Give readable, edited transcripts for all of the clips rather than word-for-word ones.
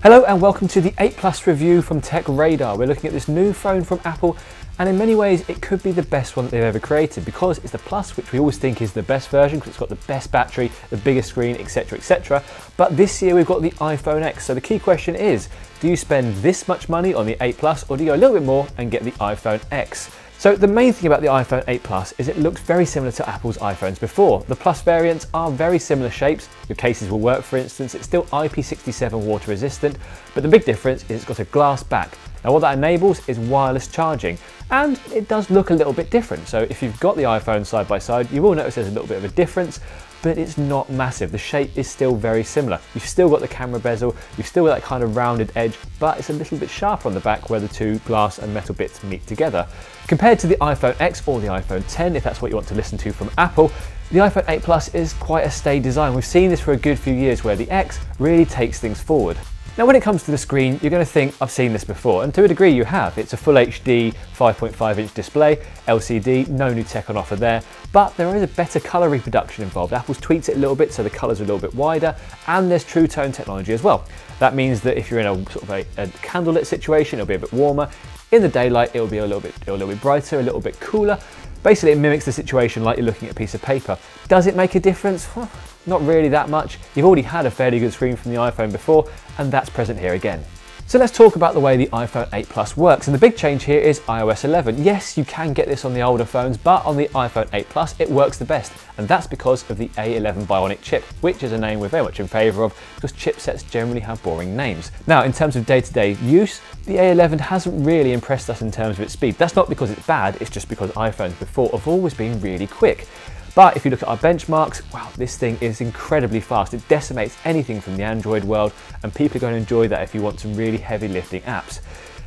Hello and welcome to the 8 Plus review from Tech Radar. We're looking at this new phone from Apple, and in many ways it could be the best one that they've ever created because it's the Plus, which we always think is the best version because it's got the best battery, the biggest screen, etc, etc. But this year we've got the iPhone X, so the key question is, do you spend this much money on the 8 Plus or do you go a little bit more and get the iPhone X? So the main thing about the iPhone 8 Plus is it looks very similar to Apple's iPhones before. The Plus variants are very similar shapes. Your cases will work, for instance. It's still IP67 water resistant, but the big difference is it's got a glass back. Now what that enables is wireless charging, and it does look a little bit different. So if you've got the iPhone side by side, you will notice there's a little bit of a difference, but it's not massive. The shape is still very similar. You've still got the camera bezel, you've still got that kind of rounded edge, but it's a little bit sharper on the back where the two glass and metal bits meet together. Compared to the iPhone X or the iPhone X, if that's what you want to listen to from Apple, the iPhone 8 Plus is quite a staid design. We've seen this for a good few years where the X really takes things forward. Now when it comes to the screen, you're going to think, I've seen this before, and to a degree you have. It's a full HD 5.5-inch display, LCD, no new tech on offer there, but there is a better colour reproduction involved. Apple's tweaked it a little bit so the colours are a little bit wider, and there's True Tone technology as well. That means that if you're in a sort of a candlelit situation, it'll be a bit warmer. In the daylight, it'll be a little bit brighter, a little bit cooler. Basically, it mimics the situation like you're looking at a piece of paper. Does it make a difference? Well, not really that much. You've already had a fairly good screen from the iPhone before, and that's present here again. So let's talk about the way the iPhone 8 Plus works, and the big change here is iOS 11. Yes, you can get this on the older phones, but on the iPhone 8 Plus it works the best, and that's because of the A11 bionic chip, which is a name we're very much in favour of because chipsets generally have boring names. Now, in terms of day-to-day use, the A11 hasn't really impressed us in terms of its speed. That's not because it's bad, it's just because iPhones before have always been really quick. But if you look at our benchmarks, wow, this thing is incredibly fast. It decimates anything from the Android world, and people are going to enjoy that if you want some really heavy lifting apps.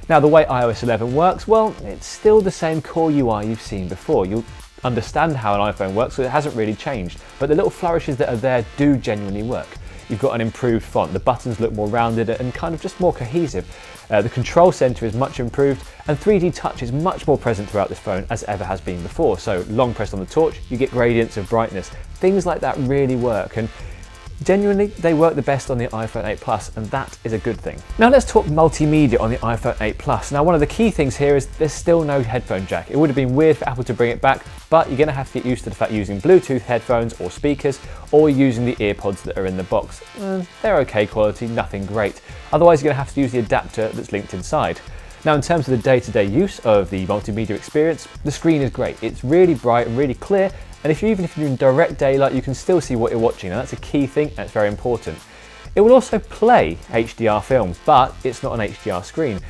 Now the way iOS 11 works, well, it's still the same core UI you've seen before. You'll understand how an iPhone works, so it hasn't really changed, but the little flourishes that are there do genuinely work. You've got an improved font, the buttons look more rounded and kind of just more cohesive. The control center is much improved, and 3D touch is much more present throughout this phone as ever has been before. So long press on the torch, you get gradients of brightness. Things like that really work, and genuinely they work the best on the iPhone 8 Plus, and that is a good thing. Now let's talk multimedia on the iPhone 8 Plus. Now one of the key things here is there's still no headphone jack. It would have been weird for Apple to bring it back, but you're going to have to get used to the fact using Bluetooth headphones or speakers, or using the earpods that are in the box. They're okay quality, nothing great. Otherwise you're going to have to use the adapter that's linked inside. Now in terms of the day-to-day use of the multimedia experience, the screen is great. It's really bright and really clear, and even if you're in direct daylight, you can still see what you're watching, and that's a key thing, and it's very important. It will also play HDR films, but it's not an HDR screen.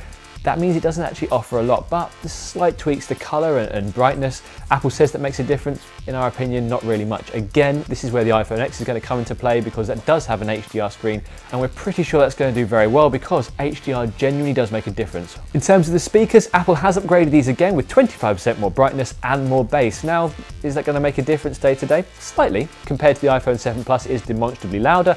That means it doesn't actually offer a lot, but the slight tweaks to colour and brightness, Apple says that makes a difference. In our opinion, not really much. Again, this is where the iPhone X is going to come into play because that does have an HDR screen, and we're pretty sure that's going to do very well because HDR genuinely does make a difference. In terms of the speakers, Apple has upgraded these again with 25% more brightness and more bass. Now, is that going to make a difference day to day? Slightly. Compared to the iPhone 7 Plus, it is demonstrably louder,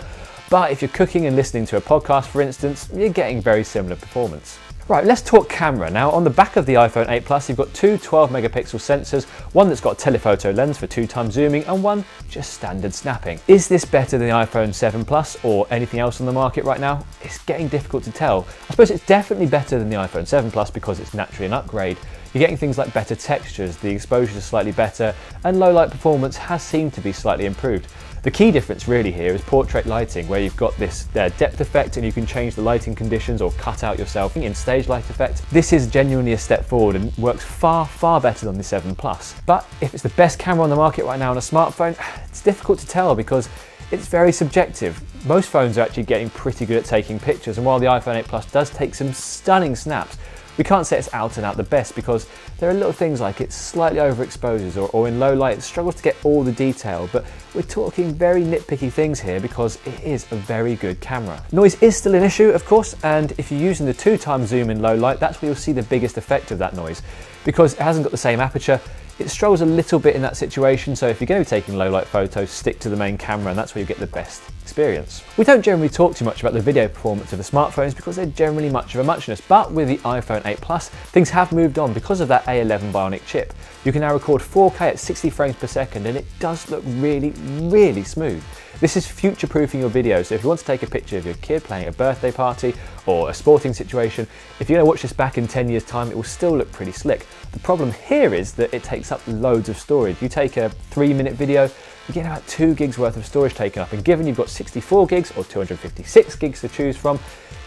but if you're cooking and listening to a podcast, for instance, you're getting very similar performance. Right, let's talk camera. Now on the back of the iPhone 8 Plus you've got two 12-megapixel sensors, one that's got a telephoto lens for 2x zooming and one just standard snapping. Is this better than the iPhone 7 Plus or anything else on the market right now? It's getting difficult to tell. I suppose it's definitely better than the iPhone 7 Plus because it's naturally an upgrade. You're getting things like better textures, the exposure is slightly better, and low light performance has seemed to be slightly improved. The key difference really here is portrait lighting, where you've got this depth effect and you can change the lighting conditions or cut out yourself in stage light effect. This is genuinely a step forward and works far, far better than the 7 Plus. But if it's the best camera on the market right now on a smartphone, it's difficult to tell because it's very subjective. Most phones are actually getting pretty good at taking pictures, and while the iPhone 8 Plus does take some stunning snaps, we can't say it's out and out the best because there are little things like it slightly overexposes or in low light it struggles to get all the detail, but we're talking very nitpicky things here because it is a very good camera. Noise is still an issue, of course, and if you're using the 2x zoom in low light, that's where you'll see the biggest effect of that noise. Because it hasn't got the same aperture, it struggles a little bit in that situation, so if you're going to be taking low light photos, stick to the main camera and that's where you get the best experience. We don't generally talk too much about the video performance of the smartphones because they're generally much of a muchness, but with the iPhone 8 Plus, things have moved on because of that A11 bionic chip. You can now record 4K at 60 frames per second and it does look really, really smooth. This is future-proofing your video, so if you want to take a picture of your kid playing at a birthday party or a sporting situation, if you're going to watch this back in 10 years' time, it will still look pretty slick. The problem here is that it takes up loads of storage. You take a 3-minute video, you get about 2 gigs worth of storage taken up, and given you've got 64 gigs or 256 gigs to choose from,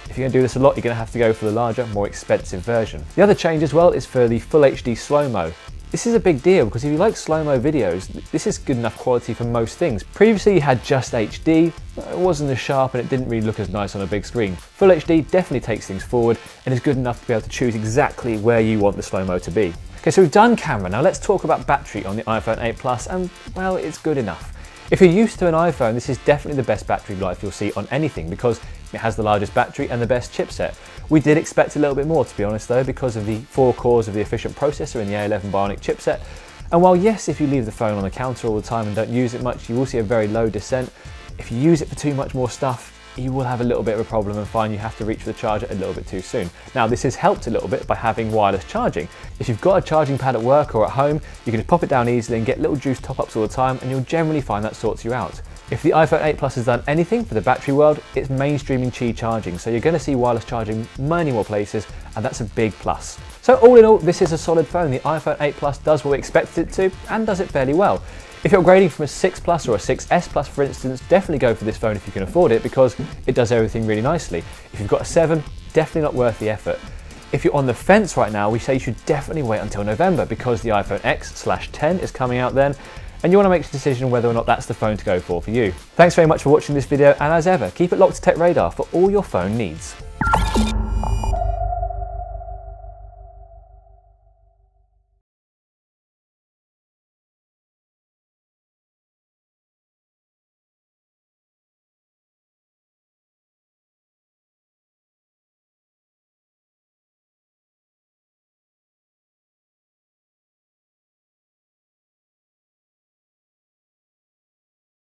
if you're going to do this a lot, you're going to have to go for the larger, more expensive version. The other change as well is for the Full HD slow-mo. This is a big deal because if you like slow-mo videos, this is good enough quality for most things. Previously you had just HD, it wasn't as sharp and it didn't really look as nice on a big screen. Full HD definitely takes things forward and is good enough to be able to choose exactly where you want the slow-mo to be. Okay, so we've done camera, now let's talk about battery on the iPhone 8 Plus, and well, it's good enough. If you're used to an iPhone, this is definitely the best battery life you'll see on anything because it has the largest battery and the best chipset. We did expect a little bit more, to be honest though, because of the 4 cores of the efficient processor in the A11 bionic chipset. And while yes, if you leave the phone on the counter all the time and don't use it much, you will see a very low descent. If you use it for too much more stuff, you will have a little bit of a problem and find you have to reach for the charger a little bit too soon. Now this is helped a little bit by having wireless charging. If you've got a charging pad at work or at home, you can just pop it down easily and get little juice top-ups all the time, and you'll generally find that sorts you out. If the iPhone 8 Plus has done anything for the battery world, it's mainstreaming Qi charging, so you're going to see wireless charging many more places, and that's a big plus. So all in all, this is a solid phone. The iPhone 8 Plus does what we expected it to, and does it fairly well. If you're upgrading from a 6 Plus or a 6S Plus, for instance, definitely go for this phone if you can afford it because it does everything really nicely. If you've got a 7, definitely not worth the effort. If you're on the fence right now, we say you should definitely wait until November because the iPhone X/10 is coming out then, and you want to make a decision whether or not that's the phone to go for you. Thanks very much for watching this video, and as ever, keep it locked to Tech Radar for all your phone needs.